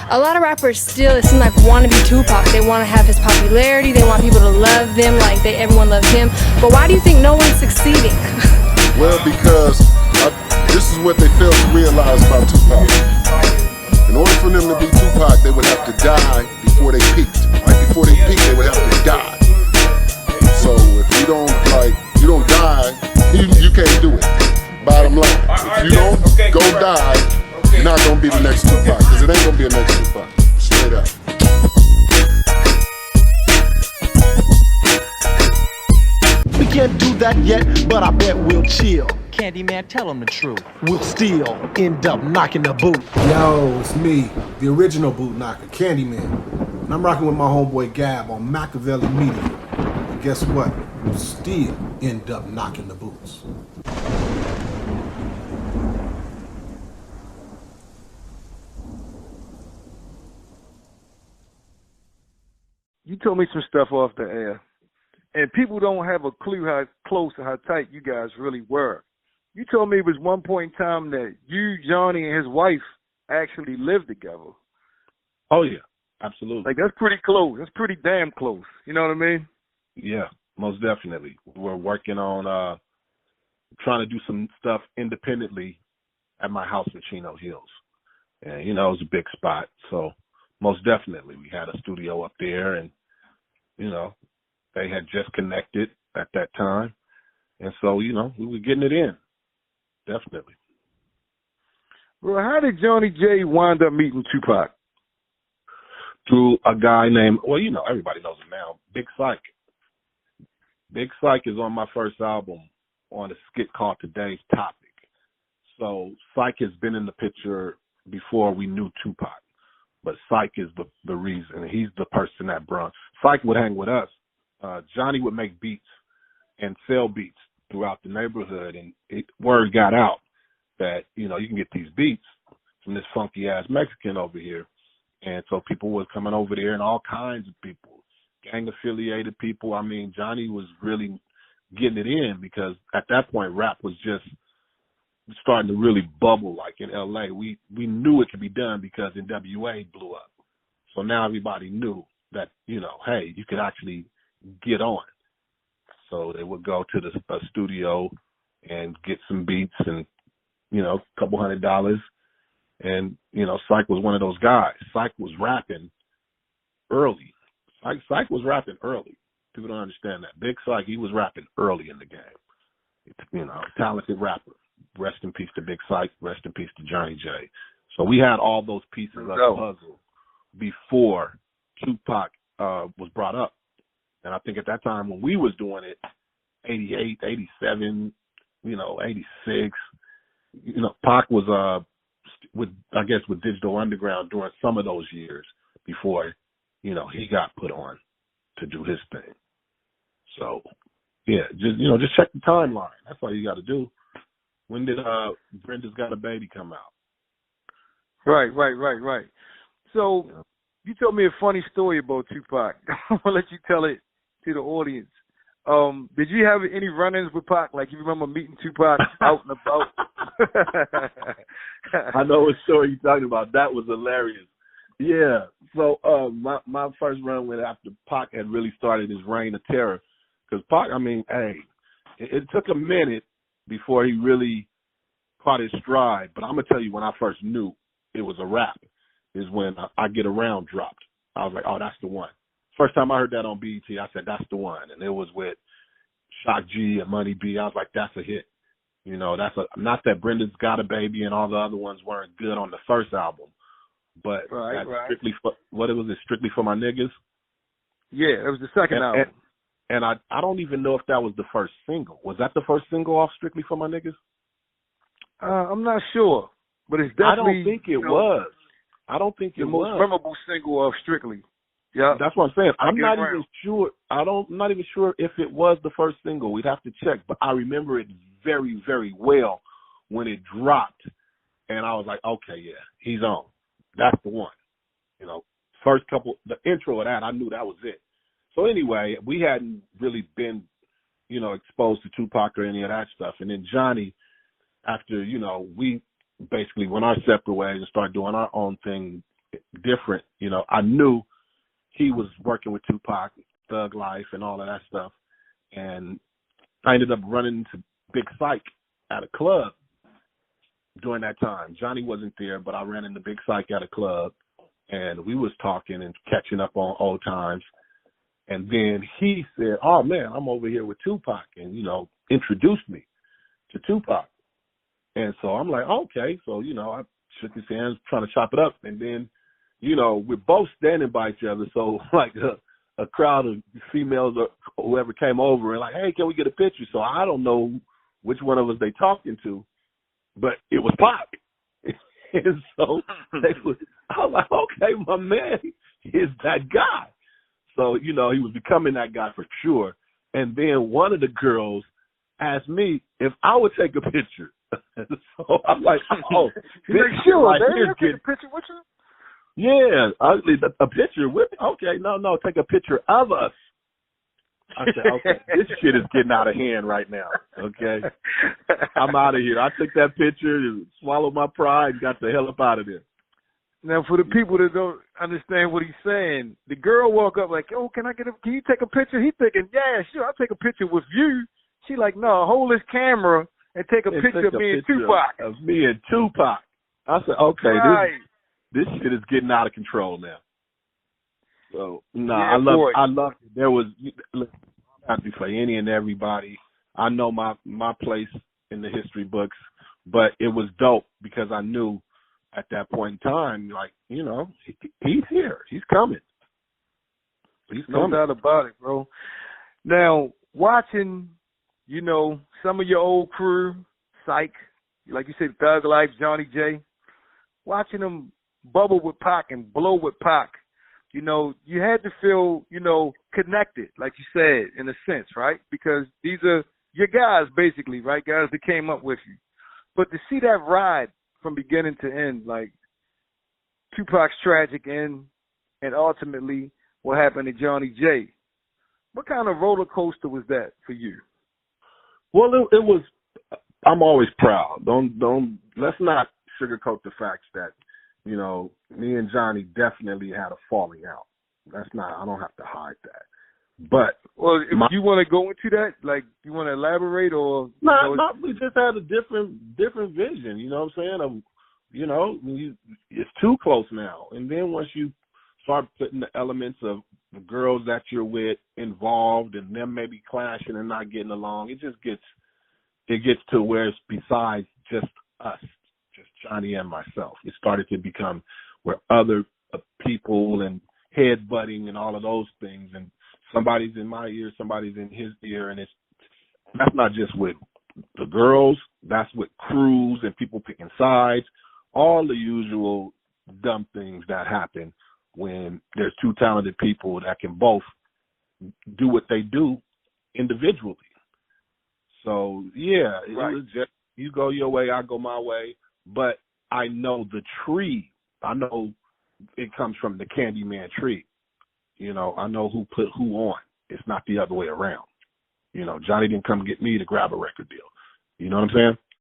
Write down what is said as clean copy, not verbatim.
A lot of rappers still, it seems like, want to be Tupac. They want to have his popularity. They want people to love them like everyone loves him. But why do you think no one's succeeding? Well, because this is what they fail to realize about Tupac. In order for them to be Tupac, they would have to die before they peaked. Right before they peaked, they would have to die. So if you don't die, you can't do it. Bottom line, if you don't go die, you're not gonna be the next Tupac, because it ain't gonna be the next Tupac. Straight up. We can't do that yet, but I bet we'll chill. Candyman, tell him the truth. We'll still end up knocking the boot. Yo, it's me, the original boot knocker, Candyman. And I'm rocking with my homeboy Gab on MAKAVELI Media. And guess what? We'll still end up knocking the boots. You told me some stuff off the air, and people don't have a clue how close or how tight you guys really were. You told me it was one point in time that you, Johnny, and his wife actually lived together. Oh, yeah, absolutely. Like, that's pretty close. That's pretty damn close. You know what I mean? Yeah, most definitely. We're working on trying to do some stuff independently at my house in Chino Hills. And, it was a big spot. So most definitely we had a studio up there, and, they had just connected at that time. And so, we were getting it in. Definitely. Well, how did Johnny J wind up meeting Tupac? Through a guy named, everybody knows him now, Big Syke. Big Syke is on my first album on a skit called Today's Topic. So Syke has been in the picture before we knew Tupac. But Syke is the reason. He's the person that brought. Syke would hang with us. Johnny would make beats and sell beats throughout the neighborhood, and word got out that, you can get these beats from this funky-ass Mexican over here. And so people were coming over there, and all kinds of people, gang-affiliated people. I mean, Johnny was really getting it in, because at that point, rap was just starting to really bubble, like in L.A. We knew it could be done because NWA blew up. So now everybody knew that, hey, you could actually get on. So they would go to the studio and get some beats and, a couple $100. And, Syke was one of those guys. Syke was rapping early. Syke was rapping early. People don't understand that. Big Syke, he was rapping early in the game. Talented rapper. Rest in peace to Big Syke. Rest in peace to Johnny J. So we had all those pieces of the puzzle before Tupac was brought up. And I think at that time when we was doing it, 88, 87, 86, Pac was with Digital Underground during some of those years before, he got put on to do his thing. So yeah, just check the timeline. That's all you got to do. When did Brenda's Got a Baby come out? Right. So you told me a funny story about Tupac. I'm gonna let you tell it to the audience. Did you have any run-ins with Pac? Like, you remember meeting Tupac out and about? I know what story you're talking about. That was hilarious. Yeah. So my first run went after Pac had really started his reign of terror. Because Pac, it took a minute before he really caught his stride. But I'm going to tell you, when I first knew it was a rap is when I Get Around dropped. I was like, oh, that's the one. First time I heard that on BET, I said, that's the one. And it was with Shock G and Money B. I was like, that's a hit. Not that Brenda's Got a Baby and all the other ones weren't good on the first album, but strictly for, Strictly for My Niggas? Yeah, it was the second album. And I don't even know if that was the first single. Was that the first single off Strictly for My Niggas? I'm not sure, but it's definitely. I don't think it was. I don't think it was. The most memorable single of Strictly. Yeah, that's what I'm saying. I'm not even sure. I'm not even sure if it was the first single. We'd have to check, but I remember it very, very well when it dropped, and I was like, okay, yeah, he's on. That's the one. First couple, the intro of that, I knew that was it. So anyway, we hadn't really been, exposed to Tupac or any of that stuff, and then Johnny, after we basically went our separate ways and started doing our own thing different. You know, I knew he was working with Tupac, Thug Life, and all of that stuff. And I ended up running into Big Syke at a club during that time. Johnny wasn't there, but I ran into Big Syke at a club, and we was talking and catching up on old times. And then he said, "Oh, man, I'm over here with Tupac," and, you know, introduced me to Tupac. And so I'm like, okay. So, you know, I shook his hands, trying to chop it up. And then, you know, we're both standing by each other. So, like, a crowd of females or whoever came over and like, "Hey, can we get a picture?" So I don't know which one of us they talking to, but it was Pac. And so I was like, okay, my man is that guy. So, you know, he was becoming that guy for sure. And then one of the girls asked me if I would take a picture. So I'm like, oh, sure, right man, take a picture with you? Yeah, a picture with me? Okay, no, take a picture of us. I said, okay, this shit is getting out of hand right now, okay? I'm out of here. I took that picture, swallowed my pride, and got the hell up out of there. Now, for the people that don't understand what he's saying, the girl walk up like, "Oh, can you take a picture?" He's thinking, "Yeah, sure, I'll take a picture with you." She like, "No, hold this camera and take a picture of me and Tupac." Of me and Tupac. I said, okay, right. This shit is getting out of control now. So, yeah, I love it. There was, I'm happy for any and everybody. I know my place in the history books, but it was dope because I knew at that point in time, like, you know, he's here. He's coming. He's coming. No doubt about it, bro. Now, watching, you know, some of your old crew, Syke, like you said, Thug Life, Johnny J, watching them bubble with Pac and blow with Pac, you know, you had to feel, you know, connected, like you said, in a sense, right? Because these are your guys, basically, right? Guys that came up with you. But to see that ride from beginning to end, like Tupac's tragic end and ultimately what happened to Johnny J, what kind of roller coaster was that for you? Well, it was, I'm always proud. Let's not sugarcoat the facts that, you know, me and Johnny definitely had a falling out. I don't have to hide that. But well, if you want to go into that, like, you want to elaborate or no, we just had a different vision. You know what I'm saying? You know, it's too close now. And then once you start putting the elements of the girls that you're with involved, and them maybe clashing and not getting along, it gets to where it's besides just us, just Johnny and myself. It started to become where other people and headbutting and all of those things, and somebody's in my ear, somebody's in his ear, and that's not just with the girls, that's with crews and people picking sides, all the usual dumb things that happen when there's two talented people that can both do what they do individually. So, yeah, right. It was just, you go your way, I go my way, but I know the tree. I know it comes from the Candyman tree. You know, I know who put who on. It's not the other way around. You know, Johnny didn't come get me to grab a record deal. You know what I'm saying?